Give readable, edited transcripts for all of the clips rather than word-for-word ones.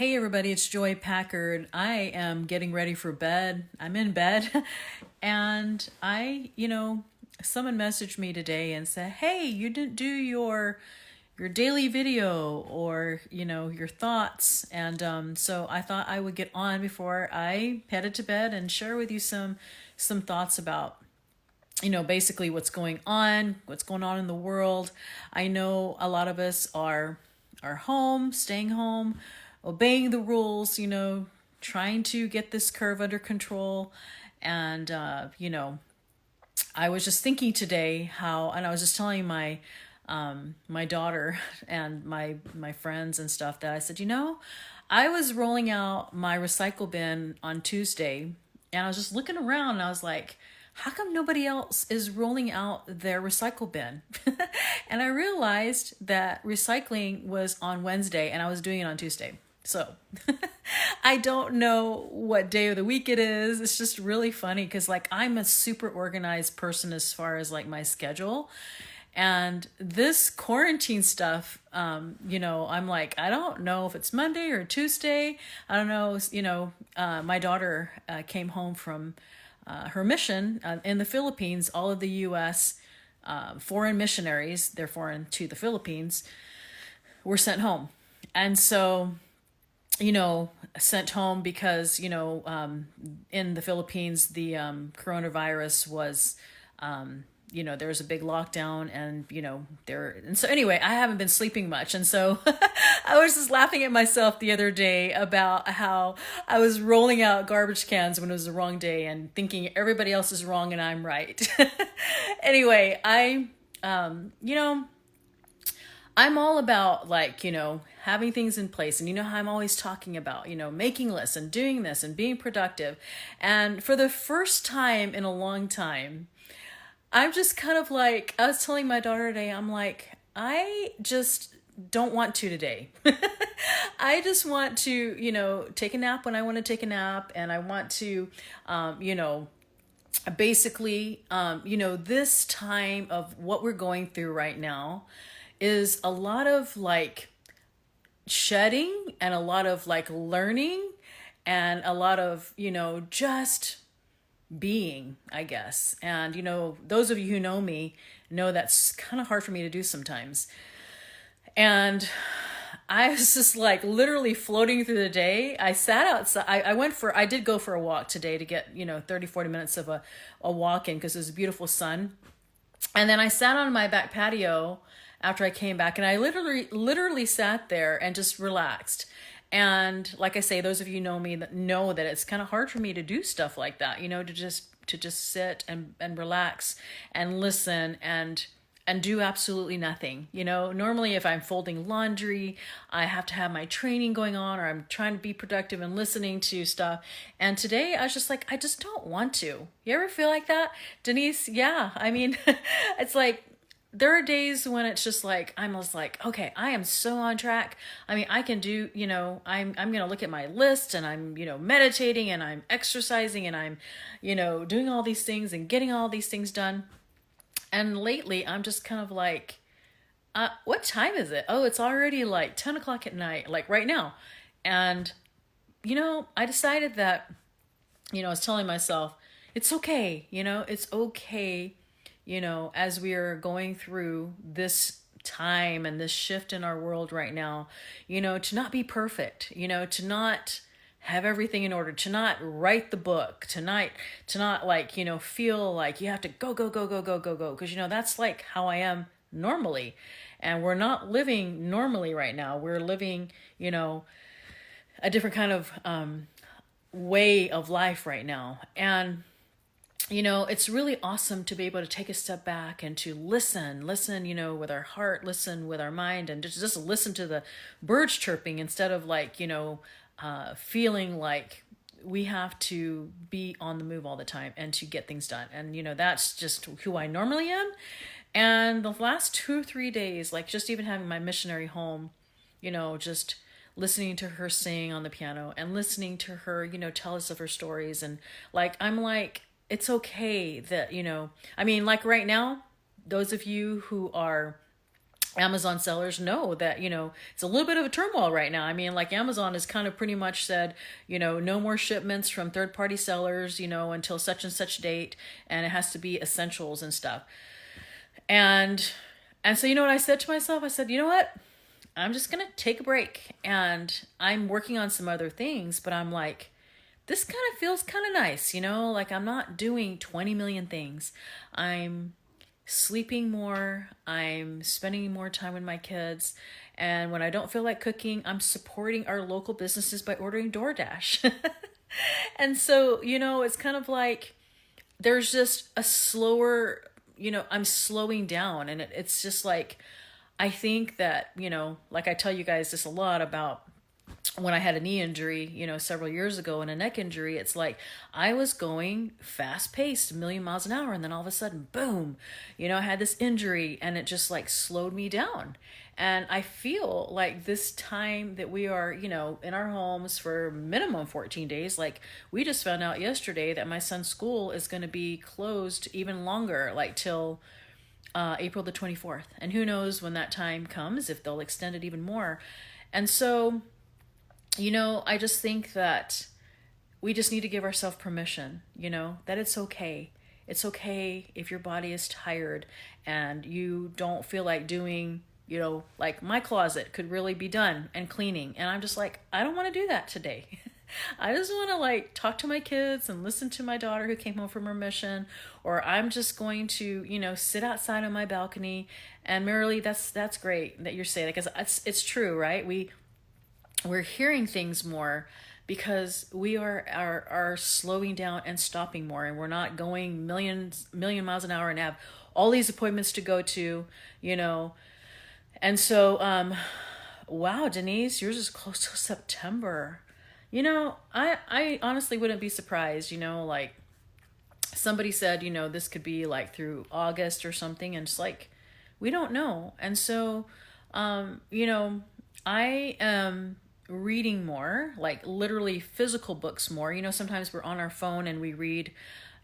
Hey everybody, it's Joy Packard. I am getting ready for bed. I'm in bed and someone messaged me today and said, "Hey, you didn't do your daily video or, your thoughts." And so I thought I would get on before I headed to bed and share with you some thoughts about basically what's going on in the world. I know a lot of us are home, staying home, obeying the rules, trying to get this curve under control. And I was just thinking today and I was just telling my daughter and my friends and stuff that I said, I was rolling out my recycle bin on Tuesday, and I was just looking around and I was like, how come nobody else is rolling out their recycle bin? And I realized that recycling was on Wednesday and I was doing it on Tuesday. So I don't know what day of the week it is. It's just really funny because I'm a super organized person as far as my schedule. And this quarantine stuff, I'm like, I don't know if it's Monday or Tuesday. I don't know. My daughter came home from her mission in the Philippines. All of the U.S. Foreign missionaries, they're foreign to the Philippines, were sent home. And so, sent home because, in the Philippines, the coronavirus was there was a big lockdown, and and so anyway, I haven't been sleeping much, and so I was just laughing at myself the other day about how I was rolling out garbage cans when it was the wrong day and thinking everybody else is wrong and I'm right. Anyway, I'm all about having things in place, and how I'm always talking about making lists and doing this and being productive. And for the first time in a long time, I'm just kind of I was telling my daughter today, I'm like, I just don't want to today. I just want to, take a nap when I want to take a nap. And I want to, basically, this time of what we're going through right now is a lot of shedding and a lot of learning and a lot of, just being, I guess. And those of you who know me know that's kind of hard for me to do sometimes. And I was just literally floating through the day. I sat outside. I did go for a walk today to get 30-40 minutes of a walk in because it was a beautiful sun. And then I sat on my back patio after I came back, and I literally sat there and just relaxed. And like I say, those of you know me that know that it's kind of hard for me to do stuff like that, to just sit and relax and listen and do absolutely nothing. Normally if I'm folding laundry, I have to have my training going on, or I'm trying to be productive and listening to stuff. And today I was just I just don't want to. You ever feel like that, Denise? Yeah. I mean, it's there are days when it's just I'm just okay, I am so on track. I mean, I can do, I'm going to look at my list, and I'm, meditating, and I'm exercising, and I'm, doing all these things and getting all these things done. And lately I'm just kind of what time is it? Oh, it's already 10 o'clock at night, right now. And, I decided that, I was telling myself, it's okay, it's okay, as we are going through this time and this shift in our world right now, to not be perfect, to not have everything in order, to not write the book, to not feel like you have to go, go, go, go, go, go, go. Because, that's how I am normally. And we're not living normally right now. We're living, a different kind of way of life right now. And it's really awesome to be able to take a step back and to listen, with our heart, listen with our mind, and just listen to the birds chirping instead of feeling like we have to be on the move all the time and to get things done. And, that's just who I normally am. And the last 2-3 days, just even having my missionary home, just listening to her sing on the piano and listening to her, tell us of her stories. And it's okay that, I mean, right now, those of you who are Amazon sellers know that, it's a little bit of a turmoil right now. I mean, like Amazon has kind of pretty much said, no more shipments from third party sellers, until such and such date, and it has to be essentials and stuff. And so you know what I said to myself? I said, you know what? I'm just going to take a break, and I'm working on some other things, but I'm like, this kind of feels kind of nice, like I'm not doing 20 million things. I'm sleeping more, I'm spending more time with my kids, and when I don't feel like cooking, I'm supporting our local businesses by ordering DoorDash. And so, it's kind of like there's just a slower, I'm slowing down, and it's just like, I think that, like I tell you guys this a lot about when I had a knee injury, several years ago, and a neck injury. It's like I was going fast paced, a million miles an hour, and then all of a sudden, boom, I had this injury, and it just like slowed me down. And I feel like this time that we are, in our homes for minimum 14 days, like we just found out yesterday that my son's school is going to be closed even longer, like till April the 24th. And who knows when that time comes, if they'll extend it even more. And so, I just think that we just need to give ourselves permission, that it's okay. It's okay if your body is tired and you don't feel like doing, like my closet could really be done and cleaning. And I'm just like, I don't want to do that today. I just want to like talk to my kids and listen to my daughter who came home from her mission, or I'm just going to, sit outside on my balcony. And Marilee, that's great that you're saying that, because it's true, right? We're hearing things more because we are slowing down and stopping more, and we're not going million miles an hour and have all these appointments to go to, And so, wow, Denise, yours is close to September. I honestly wouldn't be surprised, like somebody said, this could be like through August or something. And it's like, we don't know. And so, I am reading more, like literally physical books more. Sometimes we're on our phone and we read,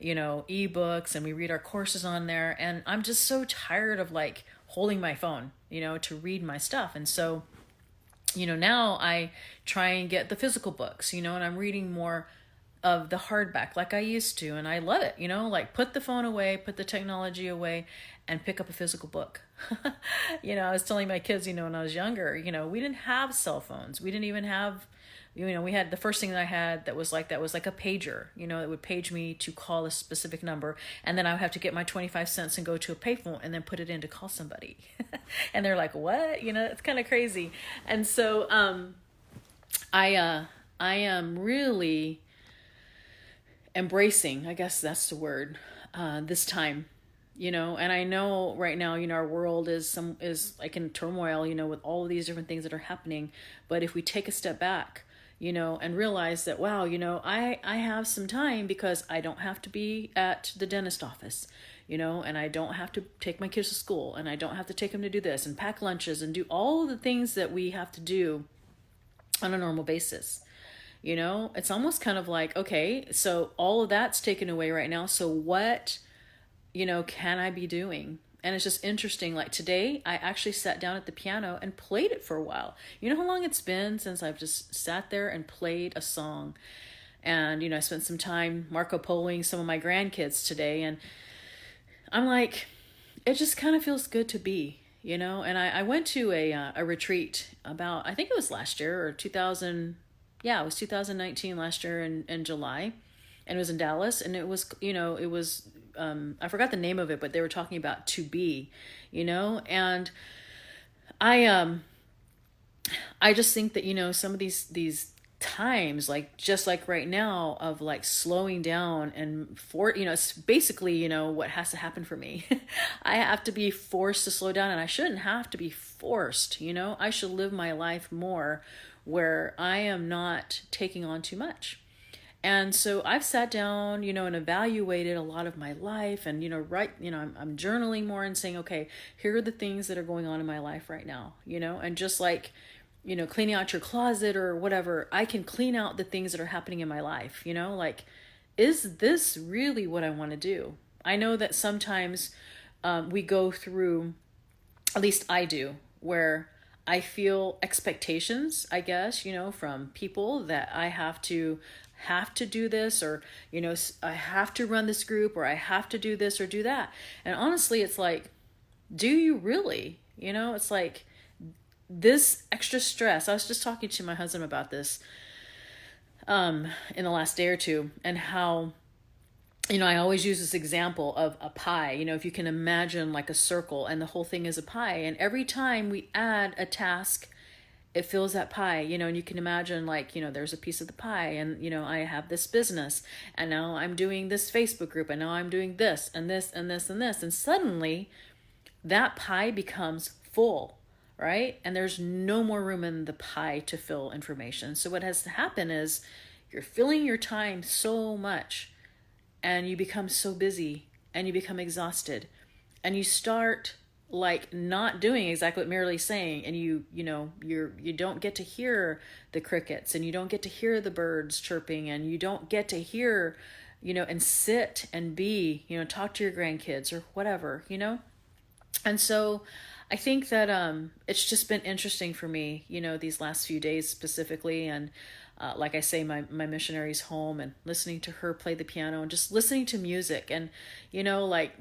ebooks, and we read our courses on there. And I'm just so tired of like holding my phone, to read my stuff. And so, now I try and get the physical books, and I'm reading more of the hardback like I used to. And I love it, like put the phone away, put the technology away, and pick up a physical book. I was telling my kids, when I was younger, we didn't have cell phones. We didn't even have, we had the first thing that I had that was like a pager, it would page me to call a specific number. And then I would have to get my 25 cents and go to a payphone and then put it in to call somebody. And they're like, what? It's kind of crazy. And so, I am really embracing, I guess that's the word, this time, and I know right now, our world is like in turmoil, with all of these different things that are happening. But if we take a step back, and realize that, wow, I have some time because I don't have to be at the dentist office, and I don't have to take my kids to school, and I don't have to take them to do this and pack lunches and do all of the things that we have to do on a normal basis. It's almost kind of like, okay, so all of that's taken away right now. So what, can I be doing? And it's just interesting. Like today, I actually sat down at the piano and played it for a while. You know how long it's been since I've just sat there and played a song? And, I spent some time Marco Poloing some of my grandkids today. And I'm like, it just kind of feels good to be, And I went to a retreat about, I think it was last year or 2000. Yeah, it was 2019 last year in July, and it was in Dallas. And it was, it was, I forgot the name of it, but they were talking about to be, and I just think that, some of these times, like just like right now, of like slowing down and it's basically, what has to happen for me. I have to be forced to slow down, and I shouldn't have to be forced, I should live my life more where I am not taking on too much. And so I've sat down, and evaluated a lot of my life, and, I'm journaling more and saying, okay, here are the things that are going on in my life right now, and just like, cleaning out your closet or whatever, I can clean out the things that are happening in my life, like, is this really what I want to do? I know that sometimes we go through At least I do, where I feel expectations, I guess, from people that I have to do this, or I have to run this group, or I have to do this or do that. And honestly, it's like, do you really? It's like this extra stress. I was just talking to my husband about this in the last day or two, and how I always use this example of a pie. If you can imagine like a circle and the whole thing is a pie, and every time we add a task, it fills that pie, and you can imagine like, there's a piece of the pie, and, I have this business, and now I'm doing this Facebook group, and now I'm doing this and this and this and this. And suddenly that pie becomes full, right? And there's no more room in the pie to fill information. So what has to happen is you're filling your time so much, and you become so busy, and you become exhausted, and you start like not doing exactly what Marilee's saying, and you don't get to hear the crickets, and you don't get to hear the birds chirping, and you don't get to hear and sit and be talk to your grandkids or whatever. And so I think that it's just been interesting for me, these last few days specifically. And like I say, my missionary's home, and listening to her play the piano, and just listening to music. And, like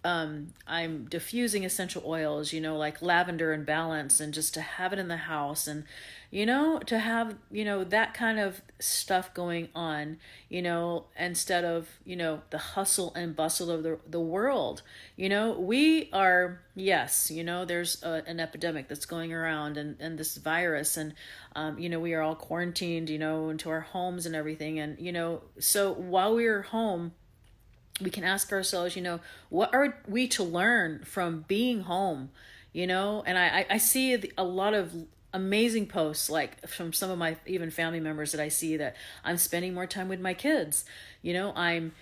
I'm diffusing essential oils, like lavender and balance, and just to have it in the house, and, to have, that kind of stuff going on, instead of, the hustle and bustle of the world. We are, yes, there's an epidemic that's going around, and this virus, and, we are all quarantined, into our homes and everything. And, so while we are home, we can ask ourselves, what are we to learn from being home? And I see a lot of amazing posts, like from some of my even family members, that I see that I'm spending more time with my kids. I'm,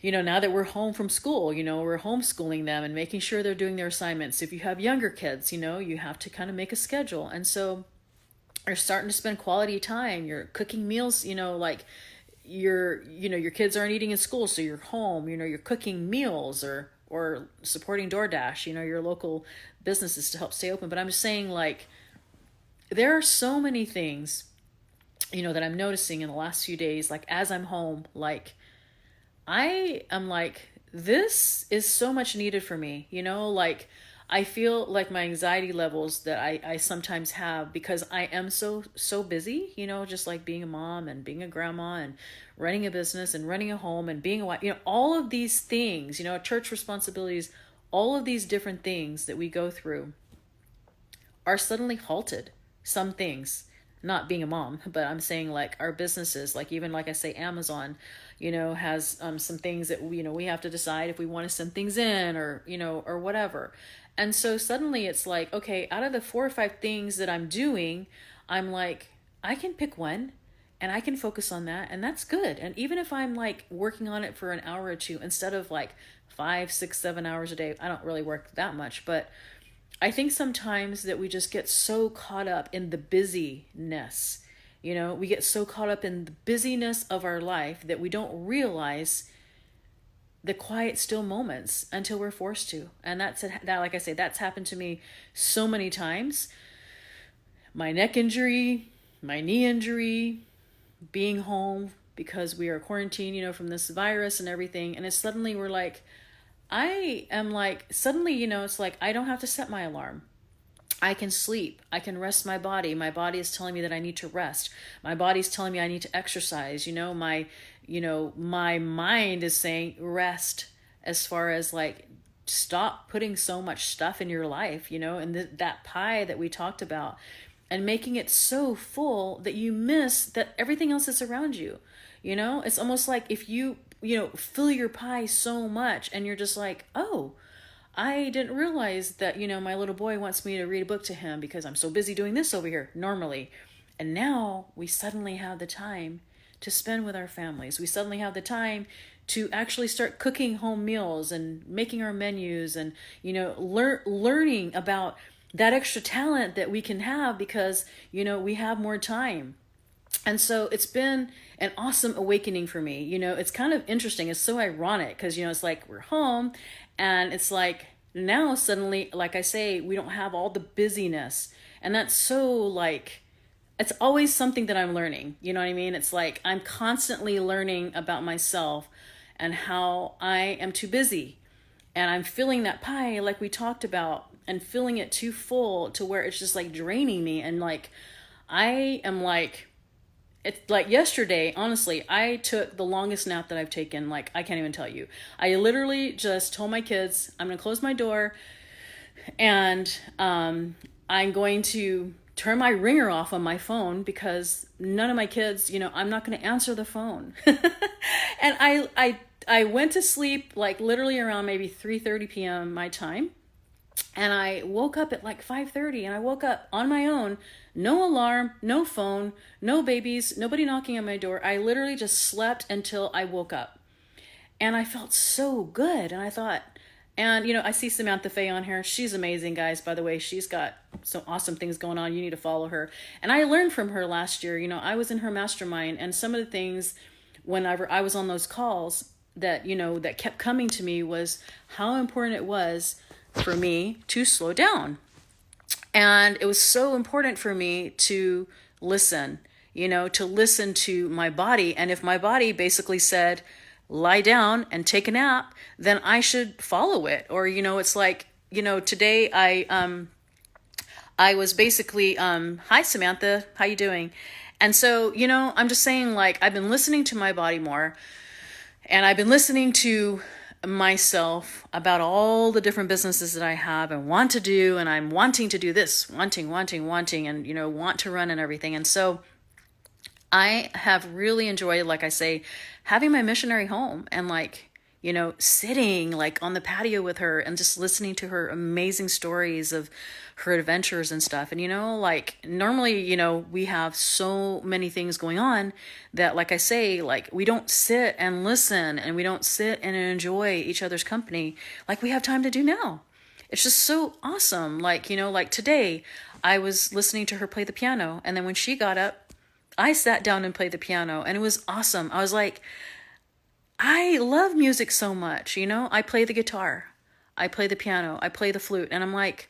now that we're home from school, we're homeschooling them and making sure they're doing their assignments. If you have younger kids, you have to kind of make a schedule. And so you're starting to spend quality time. You're cooking meals, like, your kids aren't eating in school, so you're home, you're cooking meals, or supporting DoorDash, your local businesses to help stay open. But I'm just saying, like, there are so many things, that I'm noticing in the last few days, like as I'm home, like I am like, this is so much needed for me, like I feel like my anxiety levels that I sometimes have, because I am so busy, just like being a mom and being a grandma and running a business and running a home and being a wife, all of these things, church responsibilities, all of these different things that we go through are suddenly halted. Some things, not being a mom, but I'm saying like our businesses, like even like I say, Amazon, has some things that we have to decide if we want to send things in, or or whatever. And so suddenly it's like, okay, out of the 4 or 5 things that I'm doing, I'm like, I can pick one, and I can focus on that, and that's good. And even if I'm like working on it for an hour or two instead of like 5, 6, 7 hours a day, I don't really work that much, but I think sometimes that we just get so caught up in the busyness. We get so caught up in the busyness of our life that we don't realize the quiet, still moments until we're forced to. And that, like I say, that's happened to me so many times. My neck injury, my knee injury, being home because we are quarantined, from this virus and everything. And it's suddenly we're like, I am like, suddenly, it's like, I don't have to set my alarm. I can sleep. I can rest my body. My body is telling me that I need to rest. My body's telling me I need to exercise. My mind is saying rest, as far as like, stop putting so much stuff in your life, and that pie that we talked about, and making it so full that you miss that everything else that's around you. It's almost like if you fill your pie so much, and you're just like, oh, I didn't realize that, my little boy wants me to read a book to him because I'm so busy doing this over here normally. And now we suddenly have the time to spend with our families. We suddenly have the time to actually start cooking home meals and making our menus, and, learning about that extra talent that we can have because, we have more time. And so it's been an awesome awakening for me. It's kind of interesting. It's so ironic because, it's like we're home, and it's like now suddenly, like I say, we don't have all the busyness. And that's so like, it's always something that I'm learning. You know what I mean? It's like I'm constantly learning about myself and how I am too busy. And I'm filling that pie like we talked about and filling it too full to where it's just like draining me. And like, I am like, it's like yesterday, honestly, I took the longest nap that I've taken. Like, I can't even tell you. I literally just told my kids, I'm going to close my door and I'm going to turn my ringer off on my phone because none of my kids, I'm not going to answer the phone. And I went to sleep like literally around maybe 3:30 p.m. my time. And I woke up at like 5:30 and I woke up on my own, no alarm, no phone, no babies, nobody knocking on my door. I literally just slept until I woke up. And I felt so good. And I thought, and I see Samantha Faye on here. She's amazing, guys. By the way, she's got some awesome things going on. You need to follow her. And I learned from her last year. I was in her mastermind, and some of the things whenever I was on those calls that, that kept coming to me was how important it was for me to slow down. And it was so important for me to listen, to listen to my body. And if my body basically said, lie down and take a nap, then I should follow it. Or, it's like, today I was basically, hi Samantha, how you doing? And so, I'm just saying, like, I've been listening to my body more, and I've been listening to myself about all the different businesses that I have and want to do, and I'm wanting to do this, wanting, and, want to run and everything. And so I have really enjoyed, like I say, having my missionary home and like, sitting like on the patio with her and just listening to her amazing stories of her adventures and stuff. And, like normally, we have so many things going on that, like I say, like we don't sit and listen and we don't sit and enjoy each other's company like we have time to do now. It's just so awesome. Like, like today I was listening to her play the piano. And then when she got up, I sat down and played the piano, and it was awesome. I was like, I love music so much, I play the guitar, I play the piano, I play the flute, and I'm like,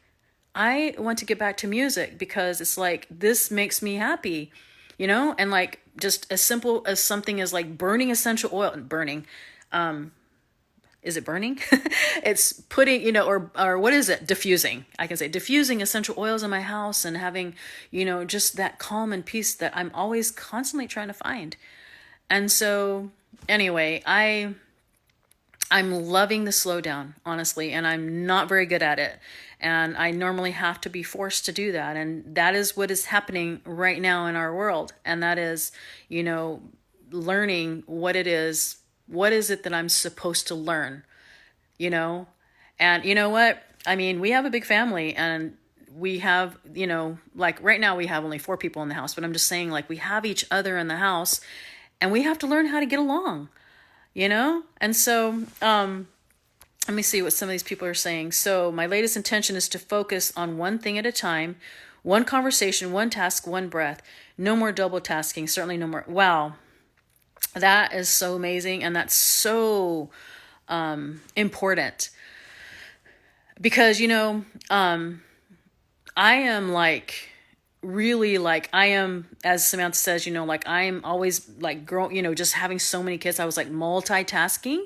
I want to get back to music because it's like, this makes me happy, and like just as simple as something as like burning essential oil, is it burning? It's putting, or what is it? Diffusing. I can say diffusing essential oils in my house and having, just that calm and peace that I'm always constantly trying to find. And so anyway, I'm loving the slowdown, honestly, and I'm not very good at it. And I normally have to be forced to do that. And that is what is happening right now in our world. And that is, learning what it is. What is it that I'm supposed to learn, And you know what? I mean, we have a big family, and we have, like right now we have only 4 people in the house, but I'm just saying, like, we have each other in the house, and we have to learn how to get along, And so, let me see what some of these people are saying. So my latest intention is to focus on one thing at a time, one conversation, one task, one breath. No more double tasking. Certainly no more. Wow. That is so amazing. And that's so important because, I am like, really like, I am, as Samantha says, like I am always like just having so many kids. I was like multitasking.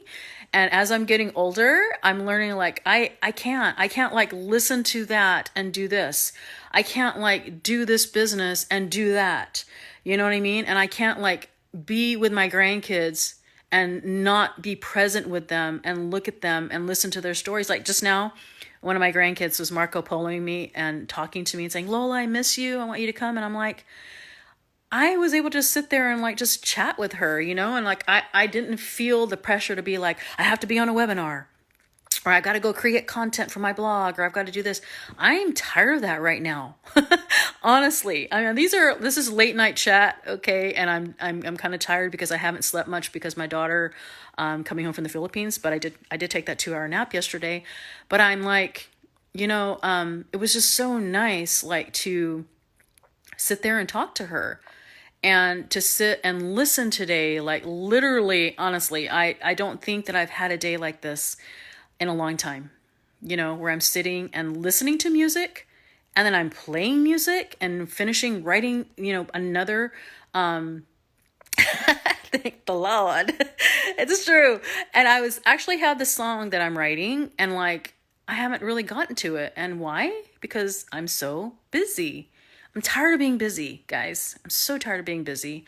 And as I'm getting older, I'm learning like, I can't like listen to that and do this. I can't like do this business and do that. You know what I mean? And I can't like be with my grandkids and not be present with them and look at them and listen to their stories. Like just now, one of my grandkids was Marco Poloing me and talking to me and saying, Lola, I miss you. I want you to come. And I'm like, I was able to sit there and like just chat with her, and like I didn't feel the pressure to be like, I have to be on a webinar, or I've got to go create content for my blog, or I've got to do this. I'm tired of that right now. Honestly. I mean, this is late night chat, okay, and I'm kind of tired because I haven't slept much because my daughter coming home from the Philippines, but I did take that 2-hour nap yesterday. But I'm like, it was just so nice like to sit there and talk to her. And to sit and listen today, like literally, honestly, I don't think that I've had a day like this in a long time. where I'm sitting and listening to music, and then I'm playing music and finishing writing, another, thank the Lord. It's true. And I was actually have the song that I'm writing, and like, I haven't really gotten to it. And why? Because I'm so busy. I'm tired of being busy, guys. I'm so tired of being busy.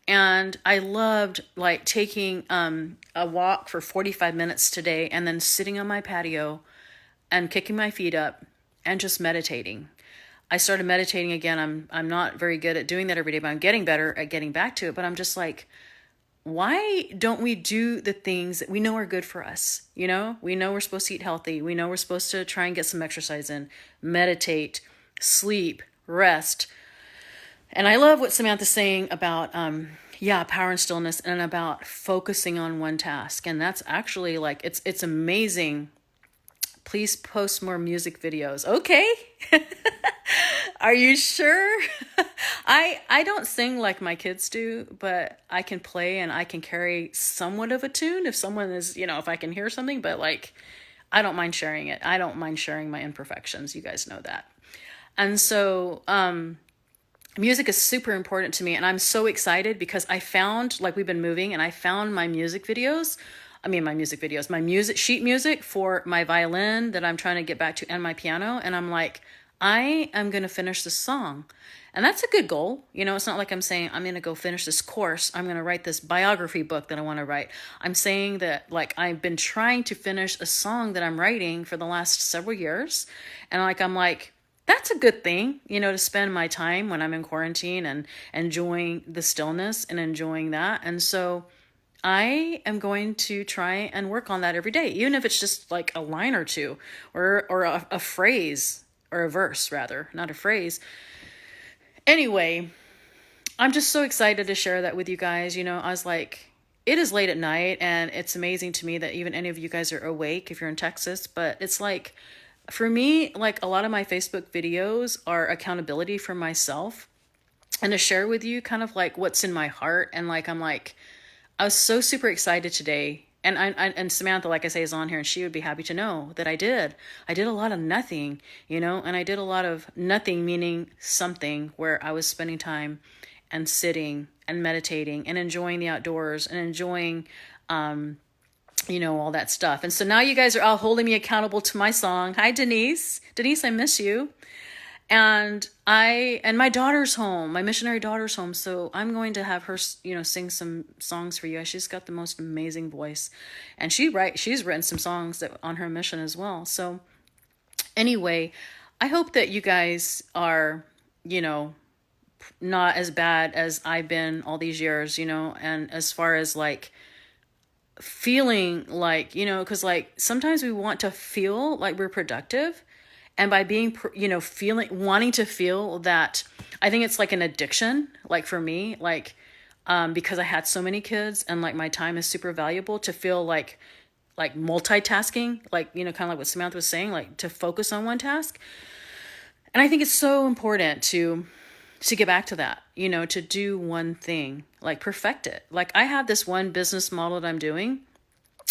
And I loved like taking a walk for 45 minutes today and then sitting on my patio and kicking my feet up and just meditating. I started meditating again. I'm not very good at doing that every day, but I'm getting better at getting back to it. But I'm just like, why don't we do the things that we know are good for us? We know we're supposed to eat healthy. We know we're supposed to try and get some exercise in, meditate, sleep, rest. And I love what Samantha's saying about, power and stillness, and about focusing on one task. And that's actually like, it's amazing. Please post more music videos. Okay. Are you sure? I don't sing like my kids do, but I can play and I can carry somewhat of a tune if someone is, if I can hear something, but like, I don't mind sharing it. I don't mind sharing my imperfections. You guys know that. And so, music is super important to me, and I'm so excited because I found, like, we've been moving, and I found my music sheet music for my violin that I'm trying to get back to, and my piano, and I'm like, I am going to finish this song. And that's a good goal. It's not like I'm saying I'm going to go finish this course. I'm going to write this biography book that I want to write. I'm saying that, like, I've been trying to finish a song that I'm writing for the last several years, and I'm like, that's a good thing, to spend my time when I'm in quarantine and enjoying the stillness and enjoying that. And so I am going to try and work on that every day, even if it's just like a line or two, or a phrase, or a verse rather, not a phrase. Anyway, I'm just so excited to share that with you guys. I was like, it is late at night, and it's amazing to me that even any of you guys are awake if you're in Texas, but it's like, for me, like, a lot of my Facebook videos are accountability for myself and to share with you kind of like what's in my heart. And like, I was so super excited today. And and Samantha, like I say, is on here, and she would be happy to know that I did a lot of nothing, and I did a lot of nothing, meaning something, where I was spending time and sitting and meditating and enjoying the outdoors and enjoying, all that stuff. And so now you guys are all holding me accountable to my song. Hi, Denise. Denise, I miss you. And my daughter's home, my missionary daughter's home. So I'm going to have her, sing some songs for you. She's got the most amazing voice, and she's written some songs on her mission as well. So anyway, I hope that you guys are, not as bad as I've been all these years, and as far as like, feeling like, because like sometimes we want to feel like we're productive, and by being, wanting to feel that, I think it's like an addiction, like for me, like, because I had so many kids, and like my time is super valuable, to feel like multitasking, like, kind of like what Samantha was saying, like to focus on one task. And I think it's so important to get back to that, to do one thing, like perfect it. Like, I have this one business model that I'm doing,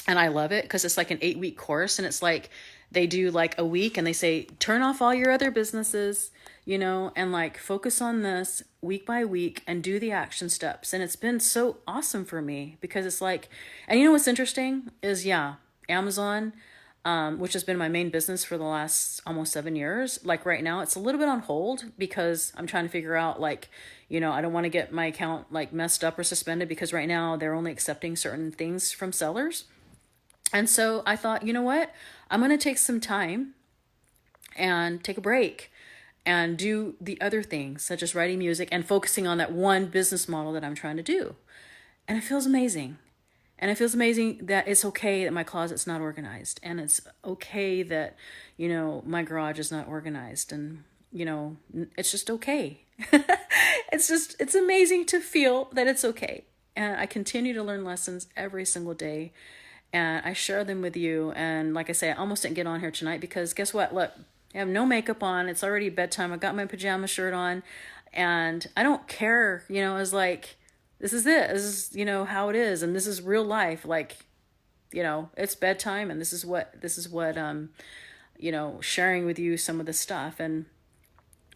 and I love it because it's like an 8-week course, and it's like, they do like a week and they say, turn off all your other businesses, and like focus on this week by week and do the action steps. And it's been so awesome for me because it's like, and what's interesting is, Amazon, which has been my main business for the last almost 7 years. Like right now, it's a little bit on hold because I'm trying to figure out, like, I don't want to get my account like messed up or suspended, because right now they're only accepting certain things from sellers. And so I thought, you know what? I'm going to take some time and take a break and do the other things, such as writing music and focusing on that one business model that I'm trying to do. And it feels amazing. And it feels amazing that it's okay that my closet's not organized. And it's okay that, my garage is not organized. And, it's just okay. It's amazing to feel that it's okay. And I continue to learn lessons every single day. And I share them with you. And like I say, I almost didn't get on here tonight because guess what? Look, I have no makeup on. It's already bedtime. I got my pajama shirt on. And I don't care, it's like, this is it. This is, how it is. And this is real life. Like, it's bedtime, and this is what sharing with you some of the stuff. And,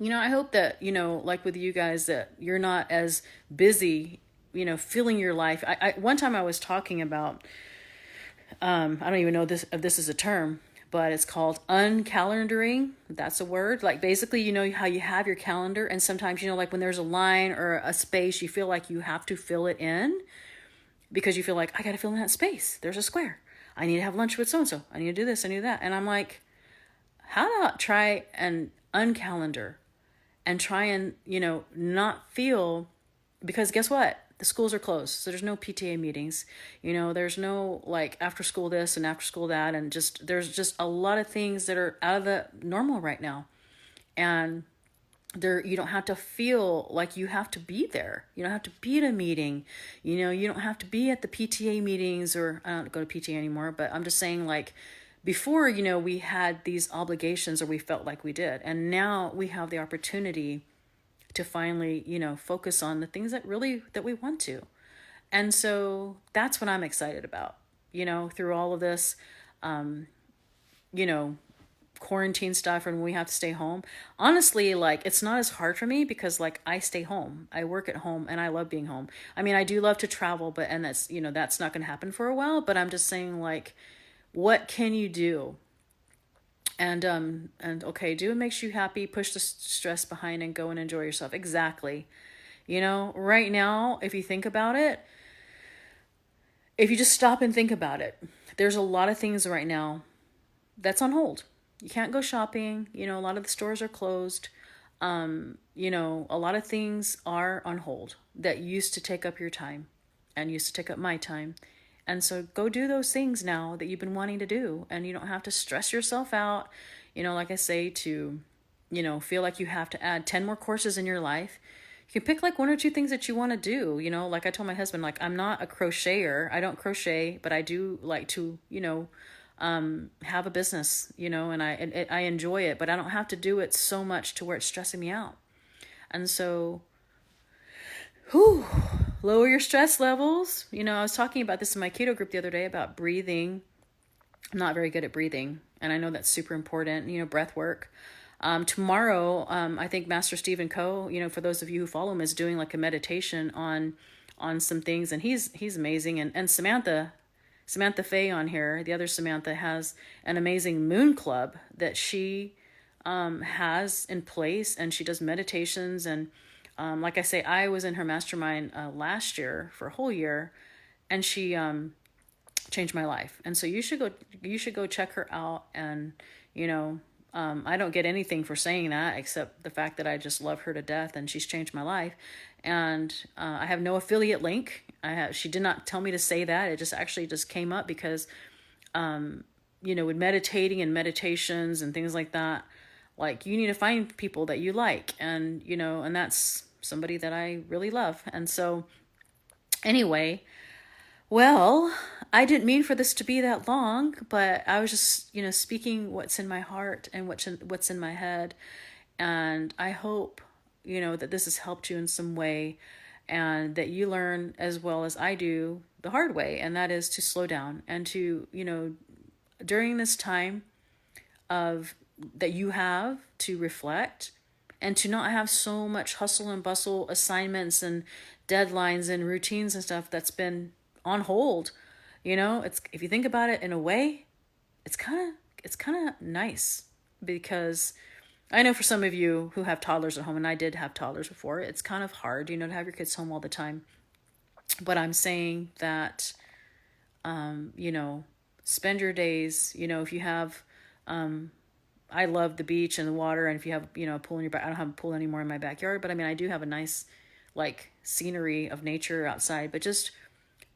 I hope that, like with you guys, that you're not as busy, filling your life. One time I was talking about, I don't even know if this is a term, but it's called uncalendaring. That's a word. Like basically, how you have your calendar, and sometimes, like when there's a line or a space, you feel like you have to fill it in because you feel like, I got to fill in that space. There's a square. I need to have lunch with so-and-so. I need to do this. I need that. And I'm like, how about try and uncalendar and try and, not feel, because guess what? The schools are closed. So there's no PTA meetings. There's no like after school this and after school that. And there's just a lot of things that are out of the normal right now. And you don't have to feel like you have to be there. You don't have to be at a meeting. You don't have to be at the PTA meetings, or I don't go to PTA anymore, but I'm just saying, like, before, we had these obligations, or we felt like we did. And now we have the opportunity to finally, focus on the things that we want to. And so that's what I'm excited about, through all of this, quarantine stuff, and we have to stay home. Honestly, like, it's not as hard for me because, like, I stay home, I work at home, and I love being home. I mean, I do love to travel, but, and that's, that's not going to happen for a while, but I'm just saying, like, what can you do? And okay, do what makes you happy, push the stress behind, and go and enjoy yourself. Exactly. Right now, if you think about it, if you just stop and think about it, there's a lot of things right now that's on hold. You can't go shopping. A lot of the stores are closed. A lot of things are on hold that used to take up your time and used to take up my time. And so go do those things now that you've been wanting to do, and you don't have to stress yourself out, like I say, to, feel like you have to add 10 more courses in your life. You can pick like one or two things that you want to do, like I told my husband, like, I'm not a crocheter. I don't crochet, but I do like to, have a business, and I enjoy it, but I don't have to do it so much to where it's stressing me out. And so, lower your stress levels. I was talking about this in my keto group the other day about breathing. I'm not very good at breathing, and I know that's super important, breath work. Tomorrow, I think Master Stephen Coe, for those of you who follow him, is doing like a meditation on some things, and he's amazing. And Samantha Faye on here, the other Samantha, has an amazing moon club that she has in place, and she does meditations. And like I say, I was in her mastermind last year for a whole year, and she changed my life. And so you should go check her out. And I don't get anything for saying that except the fact that I just love her to death, and she's changed my life. And I have no affiliate link. She did not tell me to say that. It just came up because, with meditating and meditations and things like that, like, you need to find people that you like, and, and that's somebody that I really love. And so anyway, well, I didn't mean for this to be that long, but I was just, speaking what's in my heart and what's in my head. And I hope, that this has helped you in some way, and that you learn as well as I do the hard way. And that is to slow down, and to, during this time that you have to reflect, and to not have so much hustle and bustle, assignments and deadlines and routines and stuff that's been on hold. It's, if you think about it in a way, it's kind of nice, because I know for some of you who have toddlers at home, and I did have toddlers before, it's kind of hard, to have your kids home all the time. But I'm saying that, spend your days, if you have, I love the beach and the water, and if you have, a pool in your back, I don't have a pool anymore in my backyard, but I mean, I do have a nice, like, scenery of nature outside, but just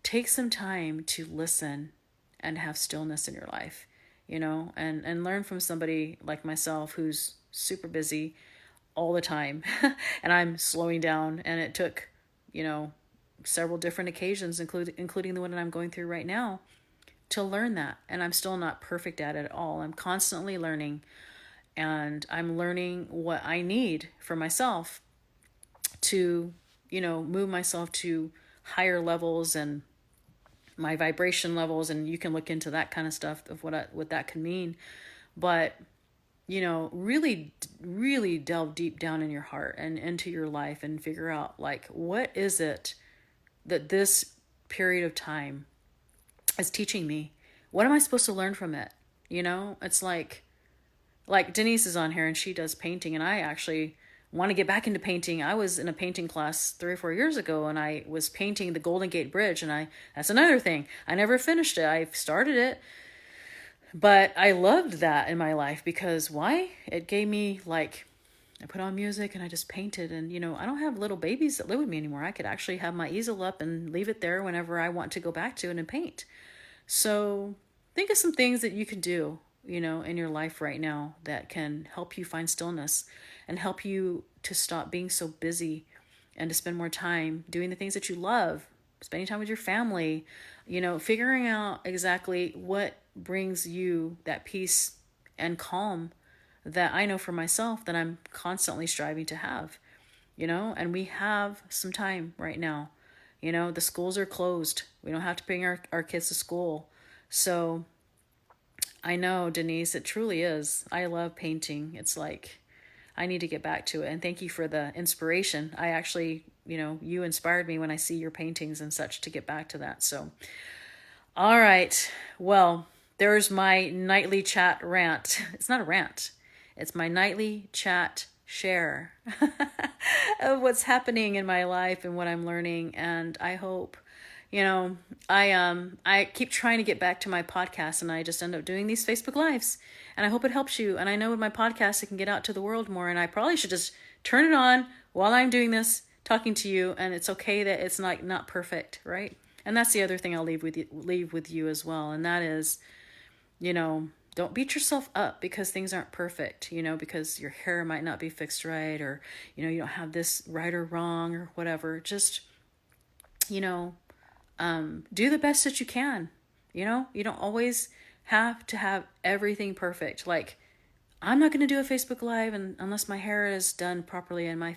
take some time to listen and have stillness in your life, and learn from somebody like myself who's super busy all the time. And I'm slowing down, and it took, several different occasions, including the one that I'm going through right now, to learn that. And I'm still not perfect at it at all. I'm constantly learning, and I'm learning what I need for myself to, move myself to higher levels and my vibration levels. And you can look into that kind of stuff of what that can mean. But really, really delve deep down in your heart and into your life and figure out, like, what is it that this period of time is teaching me? What am I supposed to learn from it? It's like Denise is on here and she does painting, and I actually want to get back into painting. I was in a painting class 3 or 4 years ago, and I was painting the Golden Gate Bridge, and that's another thing. I never finished it. I started it, but I loved that in my life because why? It gave me, like, I put on music and I just painted, and I don't have little babies that live with me anymore. I could actually have my easel up and leave it there whenever I want to go back to it and paint. So think of some things that you can do, in your life right now that can help you find stillness and help you to stop being so busy and to spend more time doing the things that you love, spending time with your family, figuring out exactly what brings you that peace and calm that I know for myself that I'm constantly striving to have, and we have some time right now. The schools are closed. We don't have to bring our kids to school. So I know, Denise, it truly is. I love painting. It's like, I need to get back to it. And thank you for the inspiration. I actually, you inspired me when I see your paintings and such to get back to that. So, all right. Well, there's my nightly chat rant. It's not a rant. It's my nightly chat share of what's happening in my life and what I'm learning. And I hope, I keep trying to get back to my podcast, and I just end up doing these Facebook Lives, and I hope it helps you. And I know with my podcast, it can get out to the world more, and I probably should just turn it on while I'm doing this, talking to you. And it's okay that it's not perfect, right? And that's the other thing I'll leave with you as well. And that is, don't beat yourself up because things aren't perfect, because your hair might not be fixed right, or, you don't have this right or wrong or whatever. Just, do the best that you can. You don't always have to have everything perfect. Like, I'm not going to do a Facebook Live unless my hair is done properly and my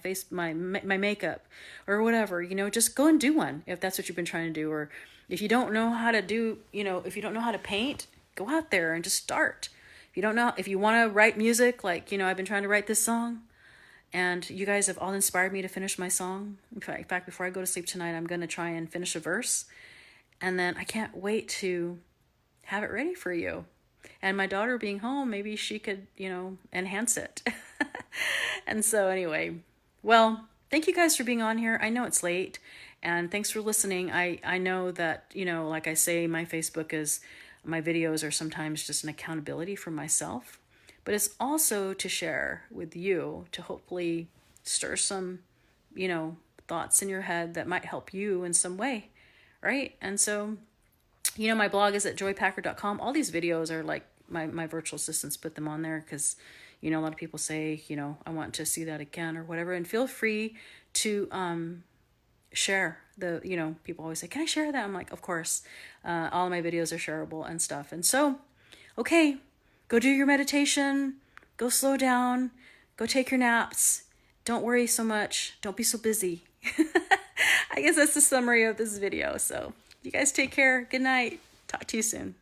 makeup or whatever. Just go and do one if that's what you've been trying to do. Or if you don't know how to if you don't know how to paint, go out there and just start. If you want to write music, like, I've been trying to write this song, and you guys have all inspired me to finish my song. In fact, before I go to sleep tonight, I'm going to try and finish a verse. And then I can't wait to have it ready for you. And my daughter being home, maybe she could, enhance it. And so anyway, well, thank you guys for being on here. I know it's late, and thanks for listening. I know that, like I say, my videos are sometimes just an accountability for myself. But it's also to share with you to hopefully stir some, thoughts in your head that might help you in some way, right? And so, my blog is at joypackard.com. All these videos are like my virtual assistants put them on there because, a lot of people say, I want to see that again or whatever. And feel free to share people always say, can I share that? I'm like, of course. All of my videos are shareable and stuff. And so, okay. Go do your meditation, go slow down, go take your naps. Don't worry so much. Don't be so busy. I guess that's the summary of this video. So you guys take care. Good night. Talk to you soon.